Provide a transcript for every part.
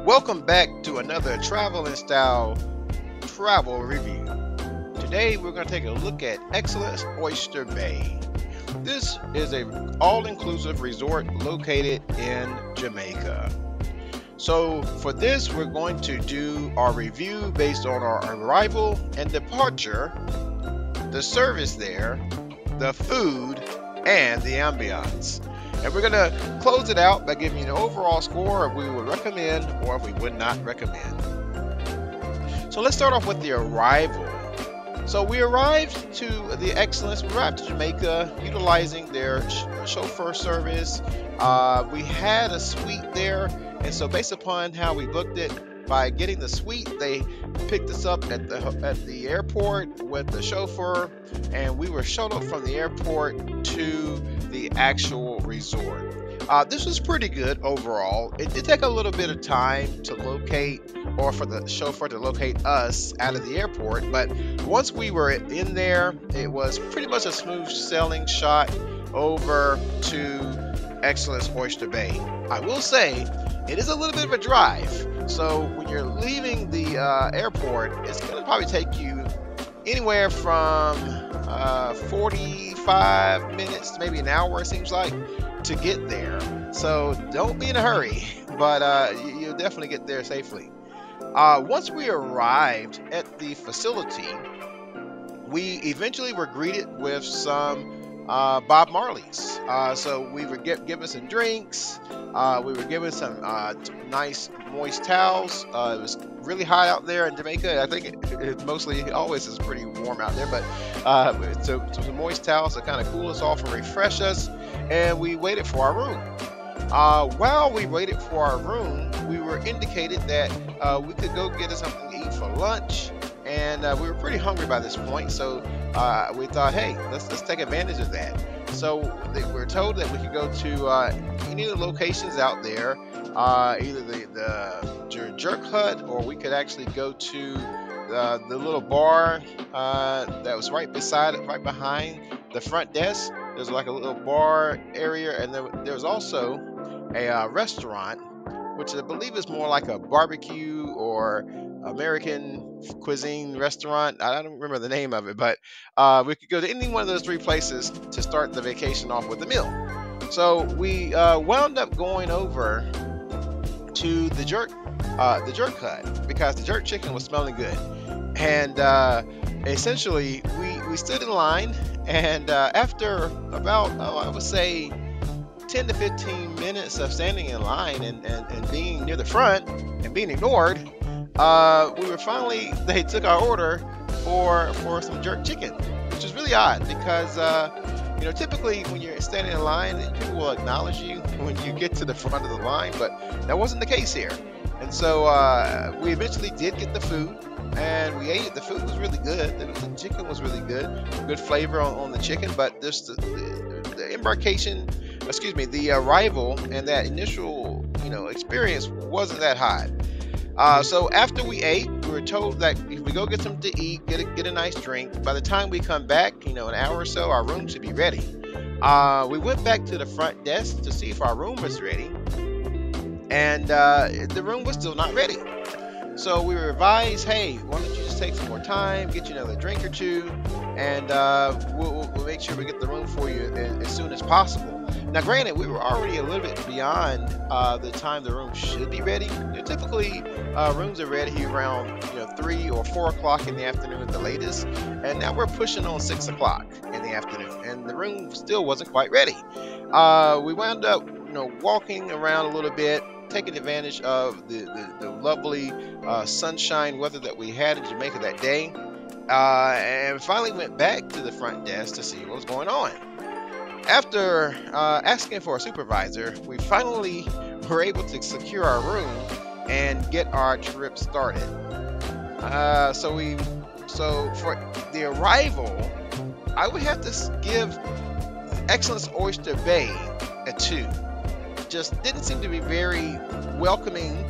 Welcome back to another travel and style travel review. Today we're going to take a look at Excellence Oyster Bay. This is a all-inclusive resort located in Jamaica. So for this we're going to do our review based on our arrival and departure, the service there, the food, and the ambiance. And we're going to close it out by giving you an overall score of we would recommend or if we would not recommend. So let's start off with the arrival. So we arrived to the Excellence, we arrived to Jamaica utilizing their chauffeur service. We had a suite there, and so based upon how we booked it, by getting the suite, they picked us up at the airport with the chauffeur, and we were shuttled from the airport to the actual resort. This was pretty good overall. It did take a little bit of time to locate, or for the chauffeur to locate us out of the airport, but once we were in there, it was pretty much a smooth sailing shot over to Excellence Oyster Bay. I will say it is a little bit of a drive, so when you're leaving the airport, it's going to probably take you anywhere from 45 minutes to maybe an hour, it seems like, to get there. So don't be in a hurry, but you'll definitely get there safely. Once we arrived at the facility, we eventually were greeted with some Bob Marley's. So we were given some drinks. We were given some nice moist towels. It was really hot out there in Jamaica. I think it mostly always is pretty warm out there, but so some moist towels to kind of cool us off and refresh us. And we waited for our room. While we waited for our room, we were indicated that we could go get us something to eat for lunch. And we were pretty hungry by this point, so we thought, hey, let's take advantage of that. So we were told that we could go to any of the locations out there, either the Jerk Hut, or we could actually go to the little bar that was right behind the front desk. There's like a little bar area, and there's also a restaurant, which I believe is more like a barbecue or American cuisine restaurant. I don't remember the name of it, but we could go to any one of those three places to start the vacation off with a meal. So we wound up going over to the Jerk Hut because the jerk chicken was smelling good, and essentially we stood in line, and after about I would say 10 to 15 minutes of standing in line and being near the front and being ignored, they took our order for some jerk chicken, which is really odd because typically when you're standing in line, people will acknowledge you when you get to the front of the line, but that wasn't the case here. And so we eventually did get the food, and we ate it. The food was really good. The chicken was really good flavor on the chicken, but just the embarkation, the arrival and that initial experience wasn't that hot. So after we ate, we were told that if we go get something to eat, get a nice drink, by the time we come back, an hour or so, our room should be ready. We went back to the front desk to see if our room was ready, and the room was still not ready. So we were advised, hey, why don't you just take some more time, get you another drink or two, and we'll make sure we get the room for you as soon as possible. Now, granted, we were already a little bit beyond the time the room should be ready. Typically, rooms are ready around 3 or 4 o'clock in the afternoon at the latest, and now we're pushing on 6 o'clock in the afternoon, and the room still wasn't quite ready. We wound up walking around a little bit, taking advantage of the lovely sunshine weather that we had in Jamaica that day, and finally went back to the front desk to see what was going on. After asking for a supervisor, we finally were able to secure our room and get our trip started. So for the arrival, I would have to give Excellence Oyster Bay a 2. Just didn't seem to be very welcoming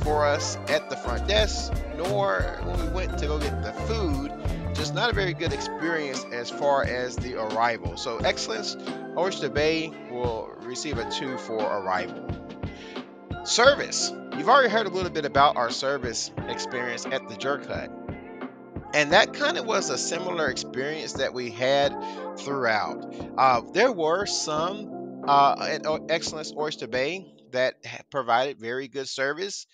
for us at the front desk, nor when we went to go get the food. Just not a very good experience as far as the arrival. So Excellence Oyster Bay will receive a 2 for arrival. Service You've already heard a little bit about our service experience at the Jerk Hut. And that kind of was a similar experience that we had throughout. There were some at Excellence Oyster Bay that provided very good service,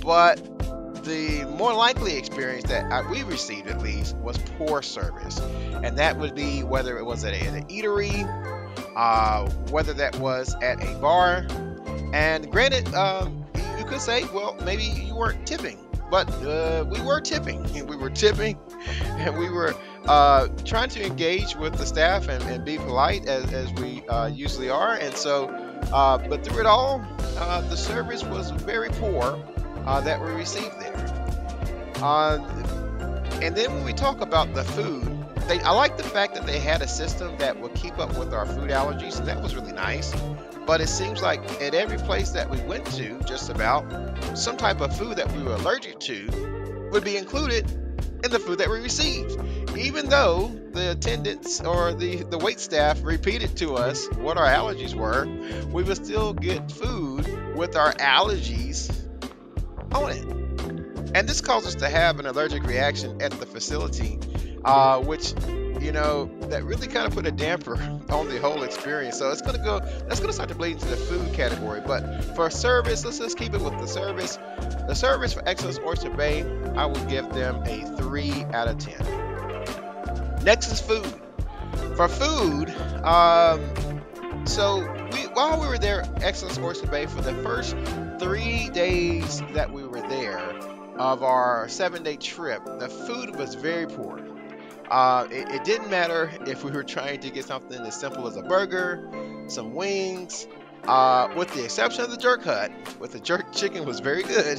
but the more likely experience that we received, at least, was poor service. And that would be whether it was at an eatery, whether that was at a bar. And granted, you could say, well, maybe you weren't tipping, but we were tipping. We were tipping, and we were trying to engage with the staff and be polite as we usually are. And so, but through it all, the service was very poor that we received there. And then when we talk about the food, I like the fact that they had a system that would keep up with our food allergies, and that was really nice. But it seems like at every place that we went to, just about, some type of food that we were allergic to would be included in the food that we received. Even though the attendants or the wait staff repeated to us what our allergies were, we would still get food with our allergies on it. And this caused us to have an allergic reaction at the facility, which, that really kind of put a damper on the whole experience. So that's gonna start to bleed into the food category. But for service, let's just keep it with the service. The service for Excellence Oyster Bay, I would give them a 3 out of 10. Next is food. For food, while we were there at Excellence Oyster Bay for the first 3 days that we were there of our 7-day trip, the food was very poor. It didn't matter if we were trying to get something as simple as a burger, some wings, with the exception of the Jerk Hut, with the jerk chicken was very good.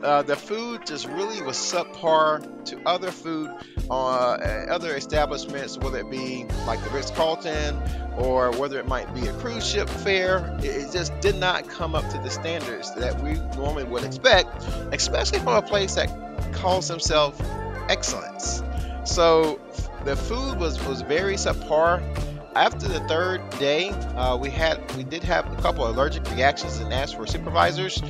The food just really was subpar to other food, other establishments, whether it be like the Ritz-Carlton or whether it might be a cruise ship fare. It just did not come up to the standards that we normally would expect, especially from a place that calls himself Excellence. So the food was very subpar. After the 3rd day, we did have a couple of allergic reactions and asked for supervisors.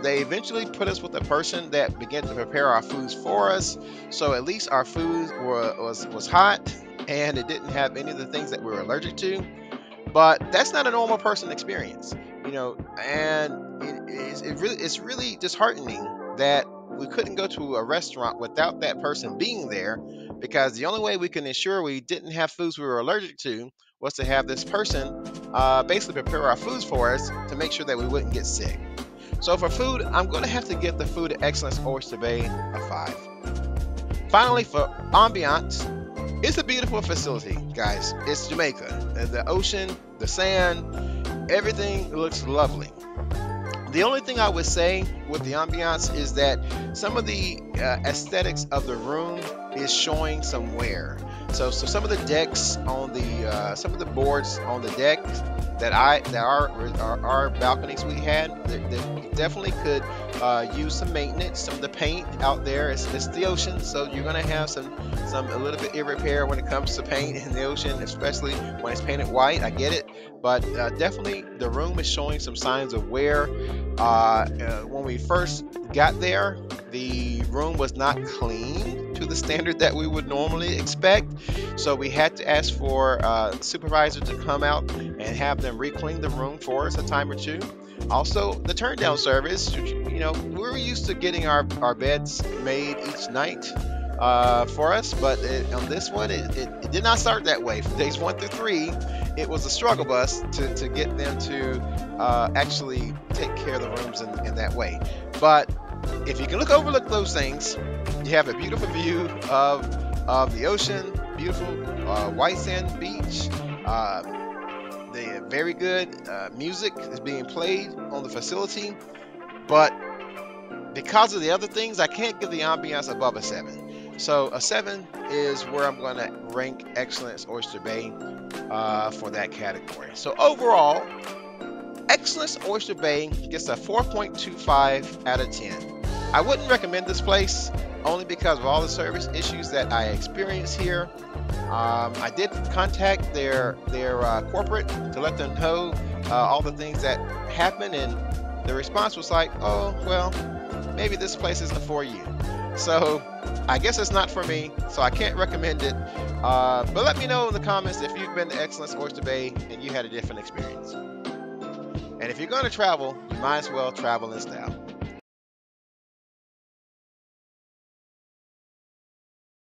They eventually put us with a person that began to prepare our foods for us. So at least our food was hot and it didn't have any of the things that we were allergic to. But that's not a normal person experience, and it's really disheartening that we couldn't go to a restaurant without that person being there, because the only way we can ensure we didn't have foods we were allergic to was to have this person basically prepare our foods for us to make sure that we wouldn't get sick. So for food, I'm going to have to give the food at Excellence Oyster Bay a 5. Finally, for ambiance, it's a beautiful facility, guys. It's Jamaica. The ocean, the sand, everything looks lovely. The only thing I would say with the ambiance is that some of the aesthetics of the room is showing some wear. So some of the decks on the some of the boards on the deck that our balconies we had, they definitely could use some maintenance. Some of the paint out there, it's the ocean, so you're gonna have a little bit of repair when it comes to paint in the ocean, especially when it's painted white. I get it, but definitely the room is showing some signs of wear. When we first got there, the room was not clean to the standard that we would normally expect, so we had to ask for a supervisor to come out and have them re-clean the room for us a time or two. Also, the turn down service, we were used to getting our beds made each night for us, but on this one it did not start that way. From days 1 through 3, it was a struggle bus to get them to actually take care of the rooms in that way. But if you can overlook those things, you have a beautiful view of the ocean, beautiful white sand beach. The very good music is being played on the facility, but because of the other things, I can't give the ambiance above a 7. So a 7 is where I'm going to rank Excellence Oyster Bay for that category. So overall, Excellence Oyster Bay gets a 4.25 out of 10. I wouldn't recommend this place only because of all the service issues that I experienced here. I did contact their corporate to let them know all the things that happened, and the response was like, oh, well, maybe this place isn't for you. So I guess it's not for me, so I can't recommend it. But let me know in the comments if you've been to Excellence Oyster Bay and you had a different experience. And if you're going to travel, you might as well travel in style.